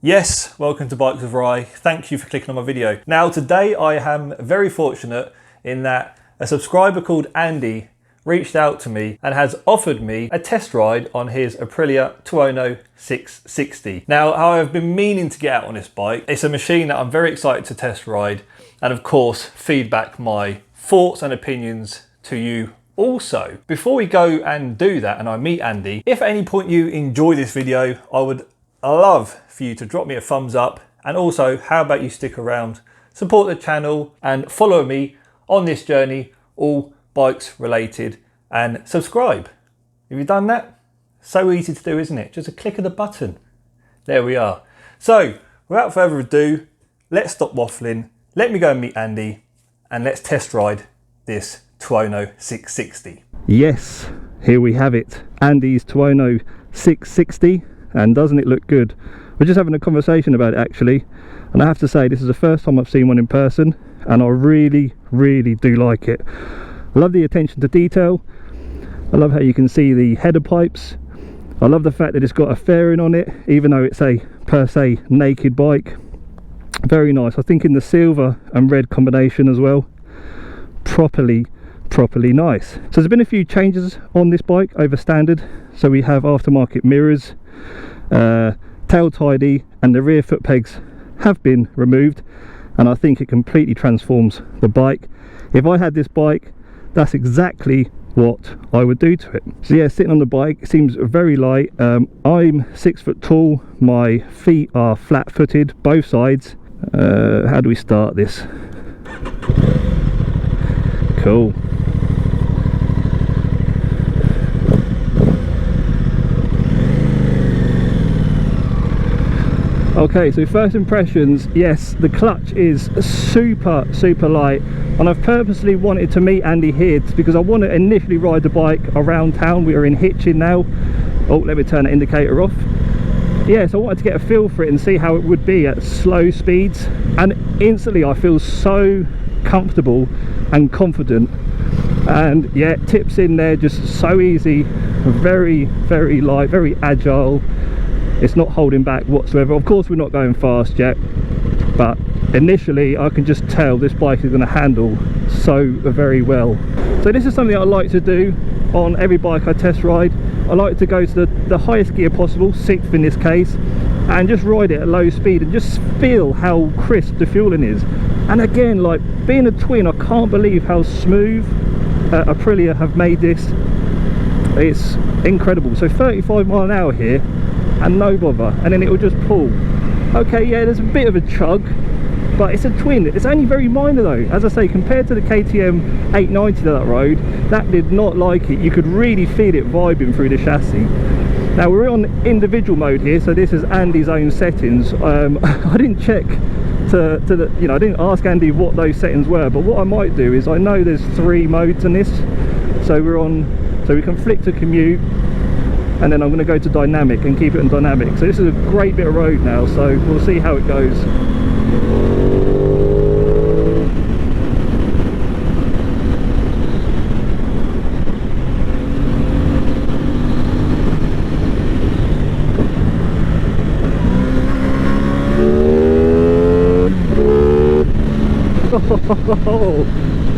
Yes, welcome to Bikes with Rye. Thank you for clicking on my video. Now today I am very fortunate in that a subscriber called Andy reached out to me and has offered me a test ride on his Aprilia Tuono 660. Now I've been meaning to get out on this bike. It's a machine that I'm very excited to test ride and of course feedback my thoughts and opinions to you also. Before we go and do that and I meet Andy, if at any point you enjoy this video, I would love for you to drop me a thumbs up, and also how about you stick around, support the channel and follow me on this journey, all bikes related, and subscribe. Have you done that? So easy to do, isn't it? Just a click of the button. There we are. So without further ado, let's stop waffling, let me go and meet Andy and let's test ride this Tuono 660. Yes, here we have it, Andy's Tuono 660. And doesn't it look good? We're just having a conversation about it actually, and I have to say this is the first time I've seen one in person and I really do like it. I love the attention to detail. I love how you can see the header pipes. I love the fact that it's got a fairing on it even though it's a per se naked bike. Very nice. I think in the silver and red combination as well, properly nice. So there's been a few changes on this bike over standard. So we have aftermarket mirrors, tail tidy, and the rear foot pegs have been removed, and I think it completely transforms the bike. If I had this bike, that's exactly what I would do to it. So yeah, sitting on the bike, it seems very light. I'm 6 foot tall, my feet are flat footed both sides. How do we start this? Cool. Okay, so first impressions, yes, the clutch is super light, and I've purposely wanted to meet Andy here because I want to initially ride the bike around town. We are in Hitchin now. Oh, let me turn the indicator off. Yeah, so I wanted to get a feel for it and see how it would be at slow speeds, and instantly I feel so comfortable and confident. And yeah, tips in there just so easy, very light, very agile. It's not holding back whatsoever. Of course we're not going fast yet, but initially I can just tell this bike is going to handle so very well. So this is something I like to do on every bike I test ride. I like to go to the highest gear possible, 6th in this case, and just ride it at low speed and just feel how crisp the fueling is. And again, like being a twin, I can't believe how smooth Aprilia have made this. It's incredible. So 35 mile an hour here and no bother, and then it will just pull. Okay, yeah, there's a bit of a chug, but it's a twin. It's only very minor though. As I say, compared to the KTM 890 that rode, that did not like it. You could really feel it vibing through the chassis. Now we're on individual mode here, so this is Andy's own settings. I didn't check to the, you know, I didn't ask Andy what those settings were, but what I might do is, I know there's 3 modes in this, so we're on, so we can flick to commute, and then I'm going to go to dynamic and keep it in dynamic. So this is a great bit of road now, so we'll see how it goes.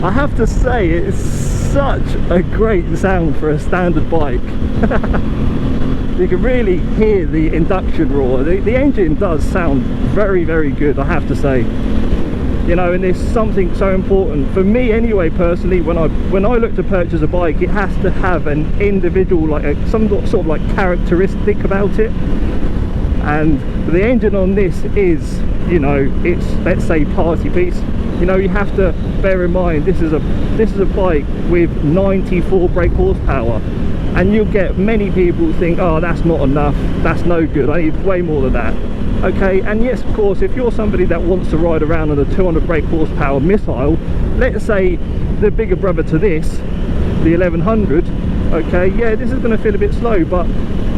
I have to say, it's such a great sound for a standard bike. You can really hear the induction roar. The engine does sound very good, I have to say. You know, and there's something so important for me anyway, personally, when I look to purchase a bike, it has to have an individual, like some sort of like characteristic about it. And the engine on this is, you know, it's, let's say, party piece. You know, you have to bear in mind this is a bike with 94 brake horsepower, and you'll get many people think, oh, that's not enough, that's no good, I need way more than that. Okay, and yes, of course, if you're somebody that wants to ride around on a 200 brake horsepower missile, let's say the bigger brother to this, the 1100, okay, yeah, this is going to feel a bit slow, but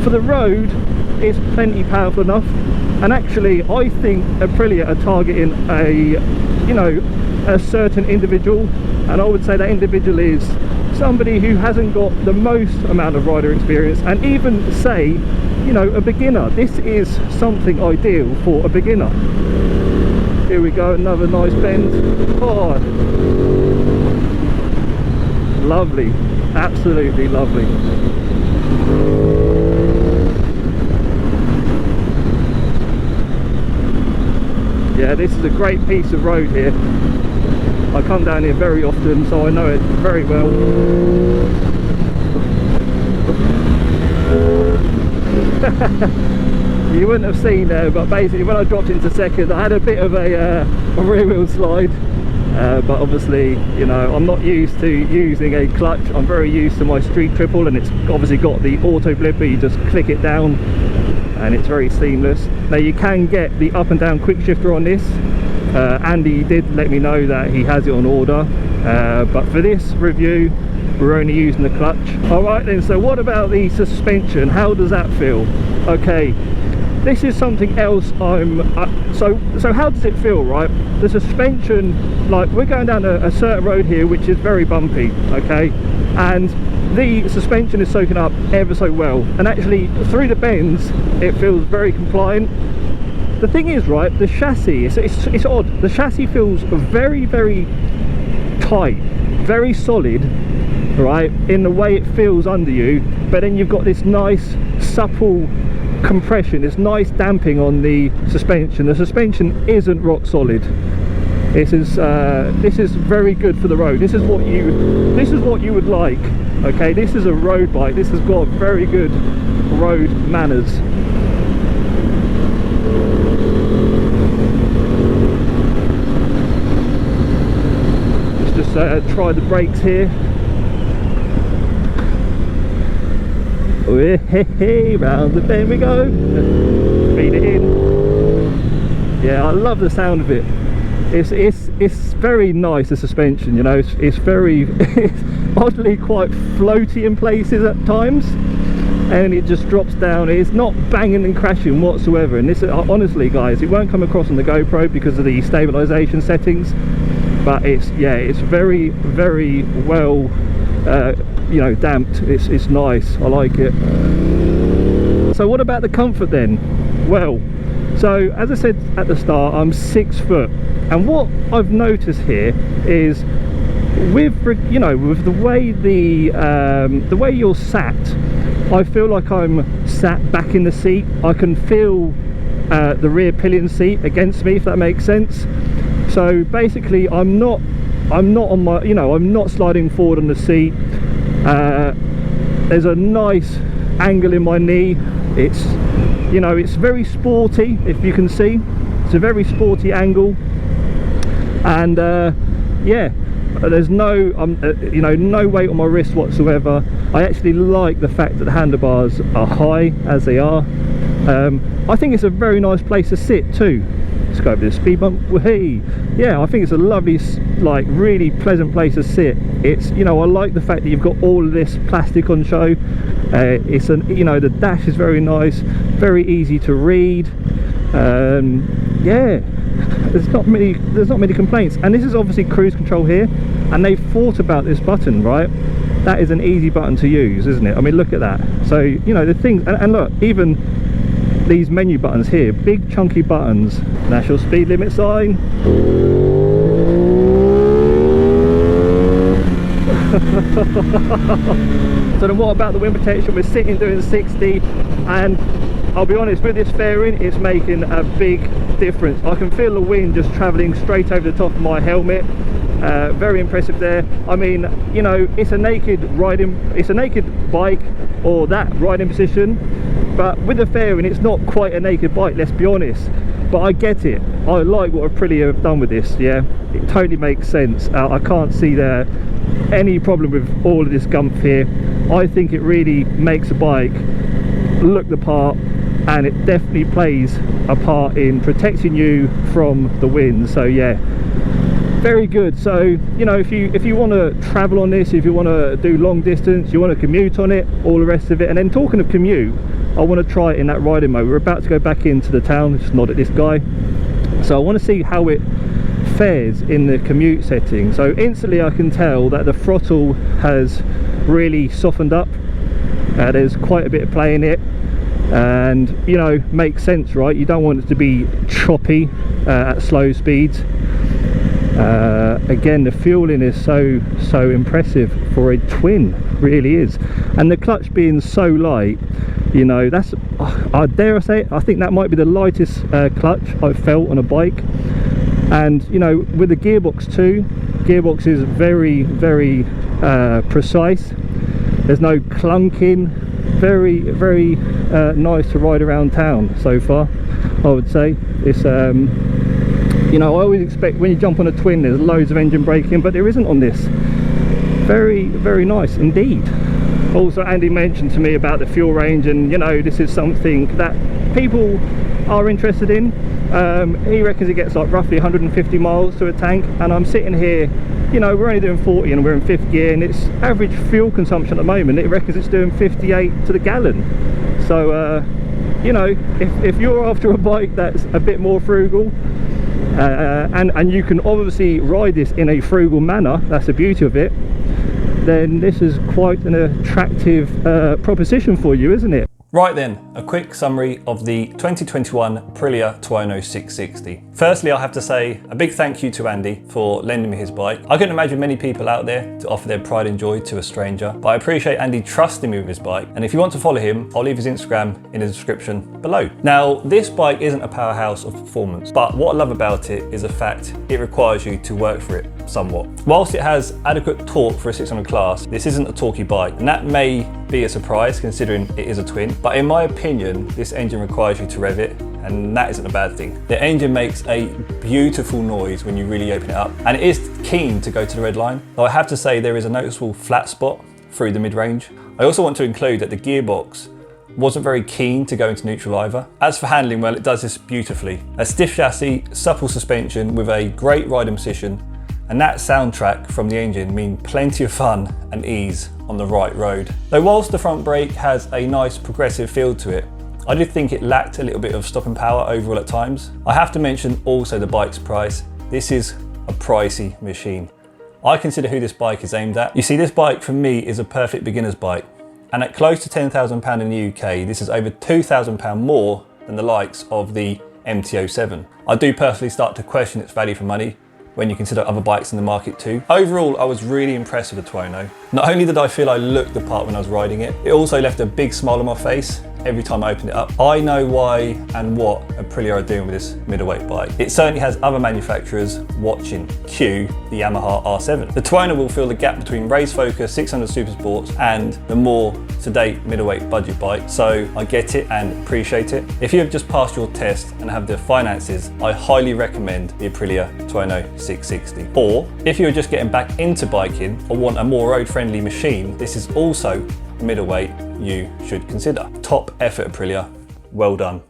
for the road it's plenty powerful enough. And actually I think Aprilia are targeting a, you know, a certain individual, and I would say that individual is somebody who hasn't got the most amount of rider experience, and even say you know, a beginner. This is something ideal for a beginner. Here we go, another nice bend. Oh, lovely, absolutely lovely. Yeah, this is a great piece of road here. I come down here very often, so I know it very well. You wouldn't have seen there, but basically when I dropped into second, I had a bit of a rear wheel slide. But obviously, you know, I'm not used to using a clutch. I'm very used to my street triple, and it's obviously got the auto blipper. You just click it down and it's very seamless. Now you can get the up and down quick shifter on this. Andy did let me know that he has it on order, but for this review we're only using the clutch. All right then, so what about the suspension? How does that feel? Okay, this is something else. So how does it feel, right? The suspension, like we're going down a certain road here which is very bumpy, okay, and the suspension is soaking up ever so well, and actually through the bends it feels very compliant. The thing is, right, the chassis, it's odd. The chassis feels very, very tight, very solid, right, in the way it feels under you, but then you've got this nice supple compression, this nice damping on the suspension. The suspension isn't rock solid. This is very good for the road. This is what you would like. Okay, this is a road bike. This has got very good road manners. Let's just try the brakes here. Hey, round the bend we go. Feed it in. Yeah, I love the sound of it. It's very nice, the suspension, you know. It's very it's oddly quite floaty in places at times, and it just drops down. It's not banging and crashing whatsoever. And this, honestly guys, it won't come across on the GoPro because of the stabilization settings, but it's very, very well you know, damped. It's nice. I like it. So what about the comfort then? Well, so as I said at the start, I'm 6 foot, and what I've noticed here is with, you know, with the way you're sat, I feel like I'm sat back in the seat. I can feel the rear pillion seat against me, if that makes sense. So basically I'm not on my, you know, I'm not sliding forward on the seat. There's a nice angle in my knee. It's, you know, it's very sporty, if you can see. It's a very sporty angle, and yeah, there's no you know, no weight on my wrist whatsoever. I actually like the fact that the handlebars are high as they are. I think it's a very nice place to sit too. Let's go over this speed bump. Hey, yeah, I think it's a lovely, like, really pleasant place to sit. It's, you know, I like the fact that you've got all of this plastic on show. It's an, you know, the dash is very nice, very easy to read. Yeah, there's not many complaints. And this is obviously cruise control here, and they've thought about this button, right? That is an easy button to use, isn't it? I mean, look at that. So, you know, the things, and look, even these menu buttons here, big chunky buttons. National speed limit sign. So then what about the wind protection? We're sitting doing 60, and I'll be honest, with this fairing, it's making a big difference. I can feel the wind just travelling straight over the top of my helmet. Very impressive there. I mean, you know, it's a naked bike, or that riding position, but with the fairing it's not quite a naked bike, let's be honest. But I get it. I like what Aprilia have done with this. Yeah, it totally makes sense. I can't see there any problem with all of this gumph here. I think it really makes a bike look the part, and it definitely plays a part in protecting you from the wind. So yeah, very good. So, you know, if you want to travel on this, if you want to do long distance, you want to commute on it, all the rest of it. And then talking of commute, I want to try it in that riding mode. We're about to go back into the town, just nod at this guy. So I want to see how it fares in the commute setting. So instantly I can tell that the throttle has really softened up. There's quite a bit of play in it. and you know, makes sense, right? You don't want it to be choppy at slow speeds. Again, the fueling is so impressive for a twin, really is, and the clutch being so light, you know, that's, I dare I say it, I think that might be the lightest clutch I've felt on a bike. And you know, with the gearbox too, gearbox is very precise. There's no clunking. Very nice to ride around town so far, I would say. It's you know, I always expect when you jump on a twin there's loads of engine braking, but there isn't on this. Very nice indeed. Also, Andy mentioned to me about the fuel range, and you know, this is something that people are interested in. He reckons it gets like roughly 150 miles to a tank, and I'm sitting here, you know, we're only doing 40 and we're in 5th gear, and its average fuel consumption at the moment, it reckons it's doing 58 to the gallon. So you know, if you're after a bike that's a bit more frugal, and you can obviously ride this in a frugal manner, that's the beauty of it, then this is quite an attractive proposition for you, isn't it? Right then, a quick summary of the 2021 Aprilia Tuono 660. Firstly, I have to say a big thank you to Andy for lending me his bike. I couldn't imagine many people out there to offer their pride and joy to a stranger, but I appreciate Andy trusting me with his bike. And if you want to follow him, I'll leave his Instagram in the description below. Now, this bike isn't a powerhouse of performance, but what I love about it is the fact it requires you to work for it somewhat. Whilst it has adequate torque for a 600 class, this isn't a torquey bike, and that may be a surprise considering it is a twin. But in my opinion, this engine requires you to rev it, and that isn't a bad thing. The engine makes a beautiful noise when you really open it up, and it is keen to go to the red line. Though I have to say there is a noticeable flat spot through the mid-range. I also want to include that the gearbox wasn't very keen to go into neutral either. As for handling, well, it does this beautifully. A stiff chassis, supple suspension with a great riding position, and that soundtrack from the engine mean plenty of fun and ease on the right road. Though whilst the front brake has a nice progressive feel to it, I did think it lacked a little bit of stopping power overall at times. I have to mention also the bike's price. This is a pricey machine. I consider who this bike is aimed at. You see, this bike for me is a perfect beginner's bike, and at close to £10,000 in the UK, this is over £2,000 more than the likes of the MT-07. I do personally start to question its value for money when you consider other bikes in the market too. Overall, I was really impressed with the Tuono. Not only did I feel I looked the part when I was riding it, it also left a big smile on my face every time I opened it up. I know why and what Aprilia are doing with this middleweight bike. It certainly has other manufacturers watching, cue the Yamaha R7. The Tuono will fill the gap between race focused 600 Super Sports and the more sedate middleweight budget bike, so I get it and appreciate it. If you have just passed your test and have the finances, I highly recommend the Aprilia Tuono 660. Or if you're just getting back into biking or want a more road-friendly machine, this is also a middleweight you should consider. Top effort, Aprilia, well done.